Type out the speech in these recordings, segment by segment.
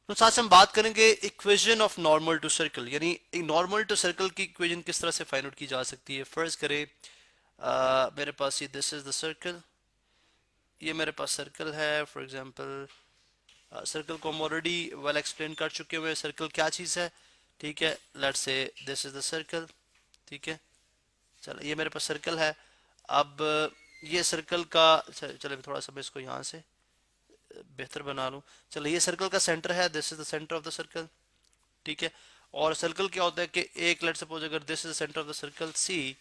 तो साथ से हम बात करेंगे equation of normal to circle, यानी नॉर्मल टू सर्कल की इक्वेशन किस तरह से फाइंड आउट की जा सकती है। फर्ज करें मेरे पास ये दिस इज द सर्कल, ये मेरे पास सर्कल है फॉर एग्जांपल। सर्कल को हम ऑलरेडी वेल एक्सप्लेन कर चुके हुए हैं, सर्कल क्या चीज़ है। ठीक है, let's say this is the circle. ठीक है, चलो ये मेरे पास सर्कल है। अब ये सर्कल का चलो थोड़ा सा मैं इसको यहाँ से बेहतर बना लूँ। चलो ये सर्कल का सेंटर है, this is the centre of the circle. ठीक है, और सर्कल क्या होता है कि एक लेट सपोज अगर this is the centre of the circle C,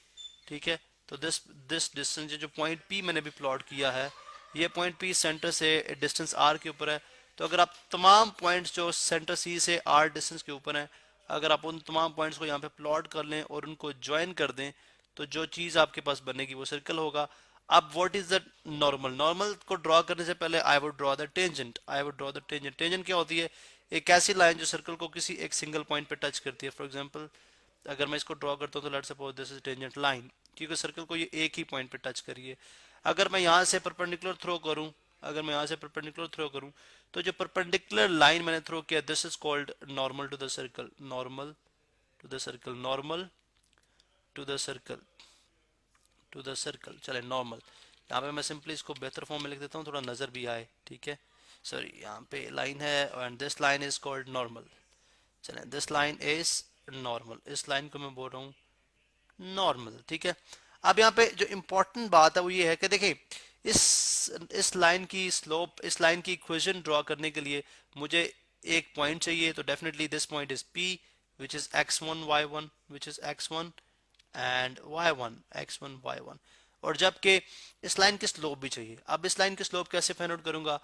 ठीक है, तो दिस दिस डिस्टेंस जो पॉइंट पी मैंने भी प्लॉट किया है, ये पॉइंट पी सेंटर से डिस्टेंस आर के ऊपर है। तो अगर आप तमाम पॉइंट्स जो सेंटर सी से आर डिस्टेंस के ऊपर हैं, अगर आप उन तमाम पॉइंट्स को यहाँ पे प्लॉट कर लें और उनको ज्वाइन कर दें, तो जो चीज़ आपके पास बनेगी वो सर्कल होगा। अब what is the normal, normal को ड्रॉ करने से पहले I would draw the tangent, I would draw the tangent. Tangent क्या होती है? एक ऐसी लाइन जो सर्कल को किसी एक सिंगल पॉइंट पे टच करती है। फॉर एग्जांपल अगर मैं इसको ड्रॉ करता हूँ तो let's suppose this is tangent line, क्योंकि सर्कल को ये एक ही पॉइंट पे टच करिए। अगर मैं यहाँ से परपेंडिकुलर थ्रो करूँ, अगर मैं यहाँ से परपेंडिकुलर थ्रो करूँ, तो जो परपेंडिकुलर लाइन मैंने थ्रो किया this is called normal to the circle, normal to the circle, normal to the circle, to the circle. चले नॉर्मल, यहाँ पे मैं सिंपली इसको बेहतर फॉर्म में लिख देता हूँ, थोड़ा नज़र भी आए। ठीक है, सॉरी यहाँ पे लाइन है and this line is called normal. चलें दिस लाइन इज नॉर्मल, इस लाइन को मैं बोल रहा हूँ नॉर्मल। ठीक है, अब यहाँ पे जो इम्पोर्टेंट बात है वो ये है कि देखिए इस लाइन की स्लोप, इस लाइन की इक्वेशन ड्रॉ करने के लिए मुझे एक पॉइंट चाहिए, तो definitely this point is P which is x1 y1, which is x1 and y1 x1 y1। और जबकि इस लाइन की स्लोप भी चाहिए। अब इस लाइन की स्लोप कैसे फाइंड आउट करूंगा?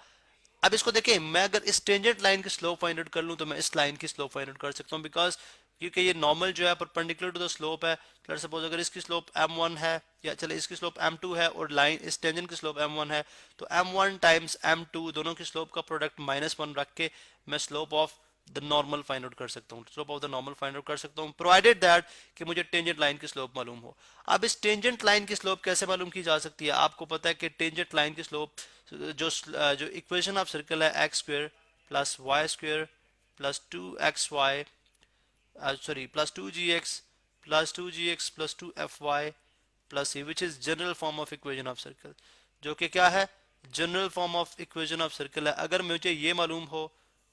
अब इसको देखें, मैं अगर इस टेंजेंट लाइन की स्लोप फाइंड आउट कर लूं तो मैं इस लाइन की स्लोप फाइंड आउट कर सकता हूं, बिकॉज क्योंकि ये नॉर्मल जो है परपेंडिकुलर टू द स्लोप है। लेट्स सपोज अगर इसकी स्लोप m1 है, या चले इसकी स्लोप m2 है, और लाइन इस टेंजेंट की स्लोप m1 है, तो m1 टाइम्स m2 दोनों की स्लोप का प्रोडक्ट -1 रख के मैं slope of the normal find out कर सकता हूँ, slope of the normal find out कर सकता हूँ, प्रोवाइडेड दैट कि मुझे टेंजेंट लाइन की स्लोप मालूम हो। अब इस टेंजेंट लाइन की स्लोप कैसे मालूम की जा सकती है? आपको पता है कि टेंजेंट लाइन की स्लोप जो इक्वेशन ऑफ सर्कल है x square plus y square plus 2xy, sorry plus 2gx plus 2fy plus c, which is general form of equation of circle, जो कि क्या है? General form of equation of circle है। अगर मुझे ये मालूम हो,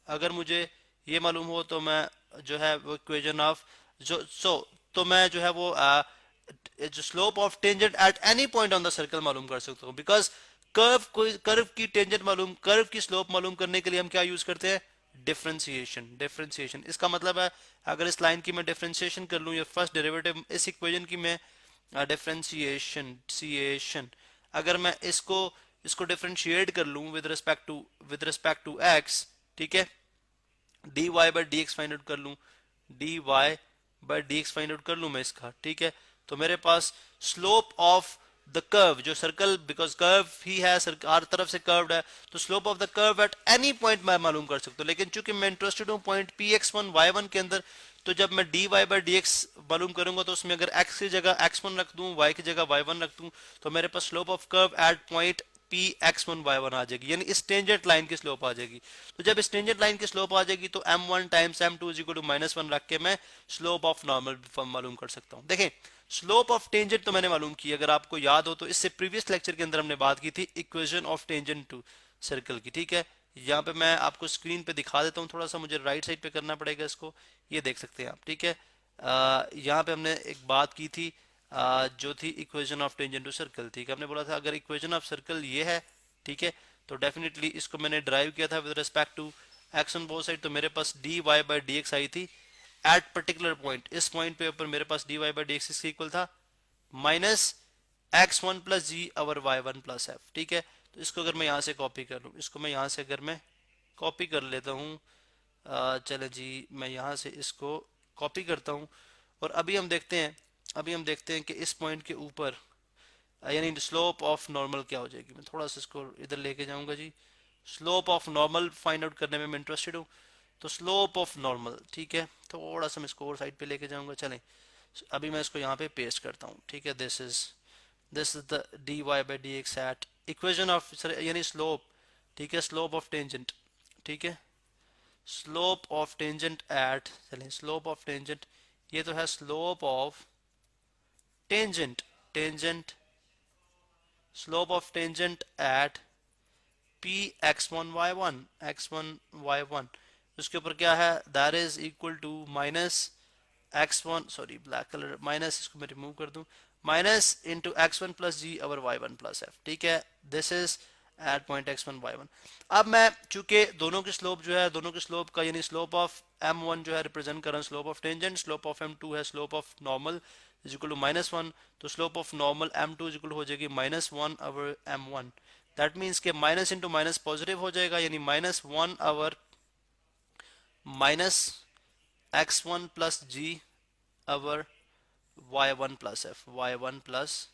अगर मुझे ये मालूम हो तो मैं जो है वो इक्वेशन ऑफ जो तो मैं जो है वो जो slope of tangent eight any point on the circle मालूम कर सकता हूँ, बिकॉज कर्व की टेंजेंट मालूम, कर्व की स्लोप मालूम करने के लिए हम क्या यूज करते हैं? डिफरेंशिएशन। डिफरेंशिएशन इसका मतलब है अगर इस लाइन की मैं डिफरेंशिएशन कर लूँ, या फर्स्ट डेरिवेटिव इस इक्वेशन की मैं डिफरेंशिएशन सिएशन, अगर मैं इसको इसको डिफरेंशिएट कर लूँ विद रिस्पेक्ट टू एक्स, ठीक है, d Y by D x find out कर लूँ, d Y by D x find out कर लूँ मैं इसका, ठीक है, तो मेरे पास स्लोप ऑफ द कर्व, जो सर्कल बिकॉज कर्व ही है, हर तरफ से कर्व्ड है, तो slope of the curve at any point मैं मालूम कर सकता हूँ। लेकिन चूंकि मैं इंटरेस्टेड हूँ point P x one Y one के अंदर, तो जब मैं d Y by D x मालूम करूंगा तो उसमें अगर एक्स की जगह एक्स वन रख दूं, वाई की जगह वाई वन रख दूं, तो मेरे पास slope of curve at point P x one Y one आ जाएगी, यानी इस टेंजेंट लाइन की स्लोप आ जाएगी। तो जब इस टेंजेंट लाइन की स्लोप आ जाएगी तो m1 times m2 is equal to -1 रख के मैं स्लोप ऑफ नॉर्मल मालूम कर सकता हूँ। देखें, स्लोप ऑफ टेंजेंट तो मैंने मालूम की, अगर आपको याद हो तो इससे प्रीवियस लेक्चर के अंदर हमने बात की थी equation of tangent to circle की। ठीक है, यहाँ पे मैं आपको स्क्रीन पे दिखा देता हूँ, थोड़ा सा मुझे राइट साइड पे करना पड़ेगा इसको, ये देख सकते हैं आप। ठीक है, यहाँ पे हमने एक बात की थी जो थी equation of tangent to circle. ठीक है, हमने बोला था अगर इक्वेशन ऑफ सर्कल ये है, ठीक है, तो डेफिनेटली इसको मैंने ड्राइव किया था with respect to X on both side, तो मेरे पास D Y by D X आई थी एट पर्टिकुलर पॉइंट। इस पॉइंट पे ऊपर मेरे पास D Y by D X इसके इक्वल था minus x1 + g over y1 + f। ठीक है, तो इसको अगर मैं यहाँ से कॉपी कर लूँ, इसको मैं यहाँ से अगर मैं कॉपी कर लेता हूँ, चले जी मैं यहाँ से इसको कॉपी करता हूँ, और अभी हम देखते हैं कि इस पॉइंट के ऊपर यानी स्लोप ऑफ नॉर्मल क्या हो जाएगी। मैं थोड़ा सा इसको इधर लेके जाऊंगा जी, slope of normal find out करने में मैं इंटरेस्टेड हूँ, तो स्लोप ऑफ नॉर्मल, ठीक है, थोड़ा सा मैं इसको और साइड पे लेके जाऊंगा। चलें, अभी मैं इसको यहाँ पे पेस्ट करता हूँ। ठीक है, this is the d Y by D x at equation of यानी स्लोप, ठीक है, स्लोप ऑफ टेंजेंट, ठीक है, स्लोप ऑफ टेंजेंट एट, चलिए स्लोप ऑफ टेंजेंट, ये तो है slope of tangent, tangent slope of tangent at p x1 y1, x1 y1, उसके ऊपर क्या है, that is equal to minus x1, sorry black colour, minus इसको मैं रिमूव कर दूं, minus into x1 plus G over y1 plus F, ठीक है, this is eight point x1 y1। अब मैं चूंकि दोनों की स्लोप जो है, दोनों की स्लोप का यानी स्लोप ऑफ m1 जो है रिप्रेजेंट कर रहा हूं slope of tangent, slope of m2 है slope of normal is equal to -1, तो slope of normal m2 is equal हो जाएगी -1 ओवर m1। दैट मीन्स के माइनस इंटू माइनस पॉजिटिव हो जाएगा, यानी -1 over minus x1 plus G over y1 plus F, y1 plus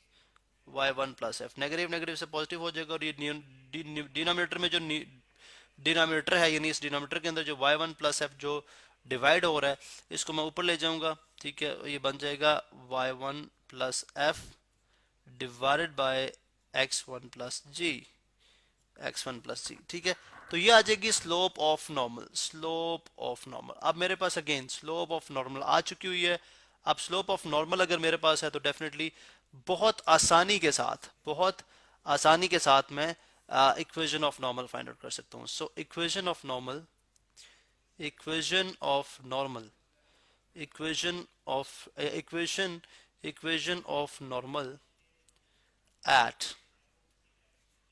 y1 plus F, negative negative से positive हो जाएगा, और ये डिनोमिनेटर में जो डिनोमिनेटर है, यानी इस डिनोमिनेटर के अंदर जो y1 प्लस एफ जो डिवाइड हो रहा है, इसको मैं ऊपर ले जाऊंगा, ठीक है, ये बन जाएगा y1 plus F divided by x1 plus ji, x1 plus G, ठीक है। तो ये आ जाएगी slope of normal, slope of normal. अब मेरे पास अगेन स्लोप ऑफ नॉर्मल आ चुकी हुई है। अब स्लोप ऑफ नॉर्मल अगर मेरे पास है तो डेफिनेटली बहुत आसानी के साथ, बहुत आसानी के साथ मैं equation of normal find out कर सकता हूँ। So equation of normal, equation of normal, equation of equation of normal at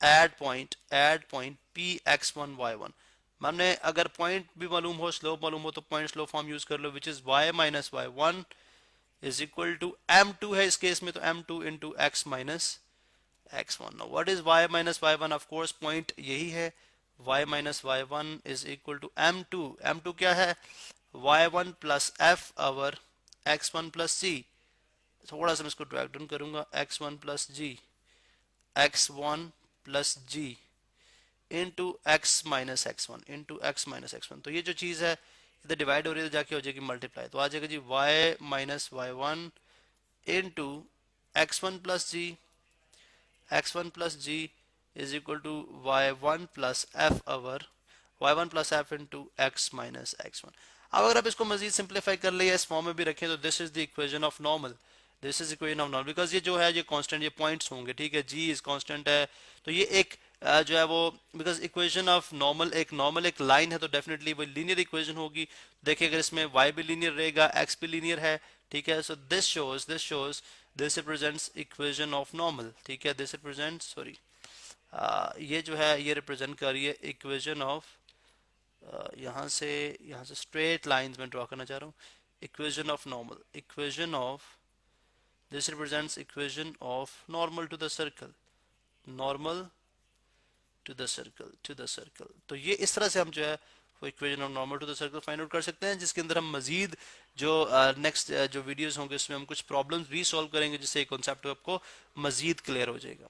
एड पॉइंट पी x1 y1। हमने अगर पॉइंट भी मालूम हो, स्लोप मालूम हो, तो पॉइंट स्लोप फॉर्म यूज कर लो, which is y minus y1 is equal to m2 है इस केस में, तो m2 into x minus x1। Now what is y minus y1, of course point यही है, y minus y1 is equal to m2, m2 क्या है, y1 plus f over x1 plus g। थोड़ा सा मैं इसको ड्रैग डाउन करूंगा, x1 plus g, x1 plus G into x minus X one, into x minus x1। तो ये जो चीज़ है इधर डिवाइड हो रही है तो जाके हो जाएगी मल्टीप्लाई, तो आ जाएगा g y minus y1 into x1 plus ji, x1 plus g is equal to y1 plus f over y1 plus f into x minus x1। अब अगर आप इसको मजीद सिंप्लीफाई कर ले या इस फॉर्म में भी रखें तो this is the equation of normal, this is equation of normal, because ये जो है ये कांस्टेंट, ये पॉइंट्स होंगे, ठीक है, जी इज कांस्टेंट है, तो ये एक जो है वो, बिकॉज इक्वेशन ऑफ नॉर्मल एक लाइन है तो डेफिनेटली वो लीनियर इक्वेशन होगी। देखिए अगर इसमें y भी लीनियर रहेगा, x भी लीनियर है, ठीक है, so this represents equation of normal, ठीक है, दिस रिप्रेजेंट्स, सॉरी ये जो है ये रिप्रेजेंट कर रही है इक्वेशन ऑफ, यहाँ से स्ट्रेट लाइंस में ड्रॉ करना चाह रहा हूँ, equation of normal, equation of, this represents equation of normal to the circle, normal to the circle, to the circle. तो ये इस तरह से हम जो है वो equation of normal to the circle find out कर सकते हैं, जिसके अंदर हम मजीद जो नेक्स्ट जो वीडियोस होंगे उसमें हम कुछ प्रॉब्लम्स भी सॉल्व करेंगे, जिससे ये कॉन्सेप्ट आपको मजीद क्लियर हो जाएगा।